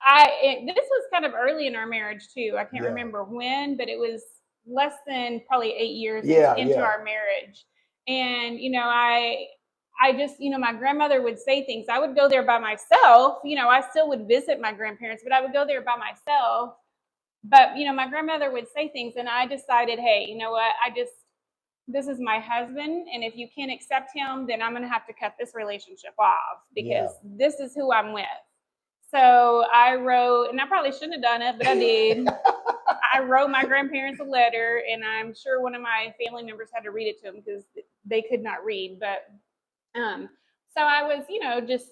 This was kind of early in our marriage too. I can't remember when, but it was less than probably 8 years into our marriage. And, I just, my grandmother would say things. I would go there by myself. I still would visit my grandparents, but I would go there by myself. But, my grandmother would say things, and I decided, hey, you know what? This is my husband, and if you can't accept him, then I'm going to have to cut this relationship off because this is who I'm with. So I wrote, and I probably shouldn't have done it, but I did. I wrote my grandparents a letter, and I'm sure one of my family members had to read it to them because they could not read. But so I was, just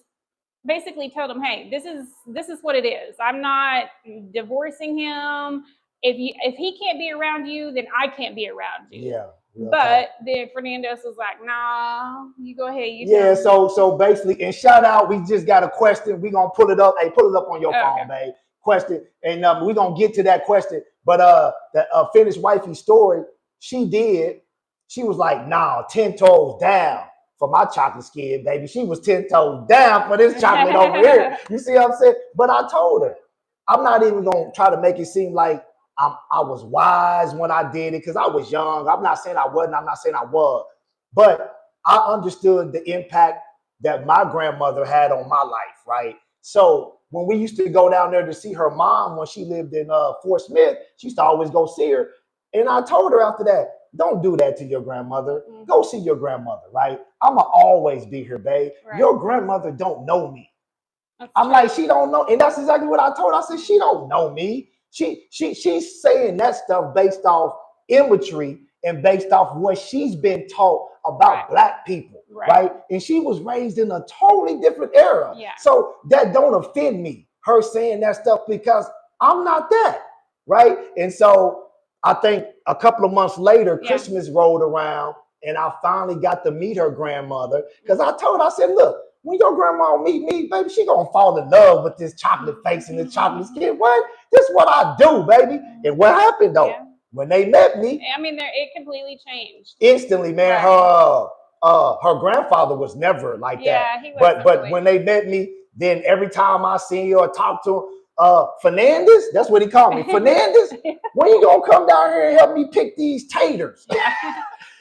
basically told them, hey, this is what it is. I'm not divorcing him. If he can't be around you, then I can't be around you. Yeah. But then Fernandez was like, nah, you go ahead. So basically, and shout out, we just got a question. We're going to pull it up. Hey, pull it up on your phone, babe. Question. And we're going to get to that question. But the finished wifey story, she was like, nah, 10 toes down for my chocolate skin, baby. She was 10 toes down for this chocolate over here. You see what I'm saying? But I told her, I'm not even going to try to make it seem like I was wise when I did it because I was young. I'm not saying I wasn't. I'm not saying I was. But I understood the impact that my grandmother had on my life, right? So when we used to go down there to see her mom when she lived in Fort Smith, she used to always go see her. And I told her after that, don't do that to your grandmother. Mm-hmm. Go see your grandmother, right? I'm going to always be here, babe. Right. Your grandmother don't know me. I'm like, she don't know. And that's exactly what I told her. I said, she don't know me. She's saying that stuff based off imagery and based off what she's been taught about Black people, right? And she was raised in a totally different era. Yeah. So that don't offend me, her saying that stuff, because I'm not that, right? And so I think a couple of months later, Christmas rolled around and I finally got to meet her grandmother because I told her, I said, look, when your grandma meet me, baby, she gonna fall in love with this chocolate face and this chocolate skin. What? This is what I do, baby. And what happened though? Yeah. When they met me, I mean, it completely changed instantly, man. Her grandfather was never like that. He was but when they met me, then every time I see her or talk to him, Fernandez, that's what he called me. Fernandez, when you gonna come down here and help me pick these taters? Yeah.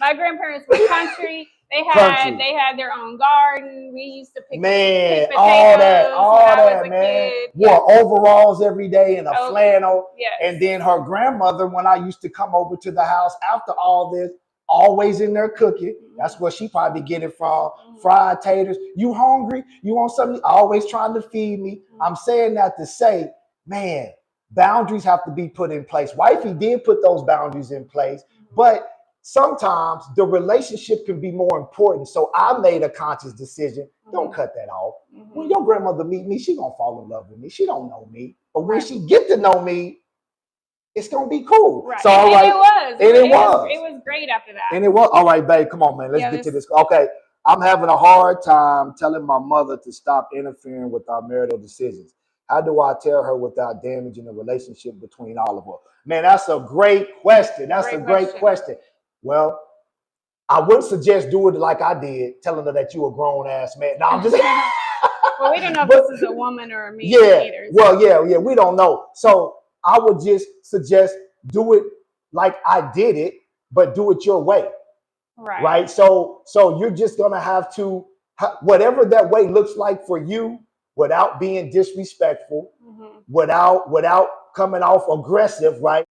My grandparents were country. They had their own garden. We used to pick potatoes all that, man. Wore overalls every day and a flannel. Yes. And then her grandmother, when I used to come over to the house after all this, always in there cooking. That's where she probably get it from. Fried taters. You hungry? You want something? Always trying to feed me. I'm saying that to say, man, boundaries have to be put in place. Wifey did put those boundaries in place, but sometimes the relationship can be more important. So I made a conscious decision. Don't cut that off. When your grandmother meet me, she gonna fall in love with me. She don't know me. But when she get to know me, it's gonna be cool. Right. So it was great after that. And it was all right, babe. Come on, man. Let's get to this. Okay. I'm having a hard time telling my mother to stop interfering with our marital decisions. How do I tell her without damaging the relationship between all of us? Man, that's a great question. That's a great question. Well, I would suggest do it like I did, telling her that you a grown ass man. No, I'm just well, we don't know if this is a woman or a man either. Well, yeah, we don't know. So I would just suggest do it like I did it, but do it your way. Right. So you're just gonna have to, whatever that way looks like for you, without being disrespectful, without coming off aggressive, right?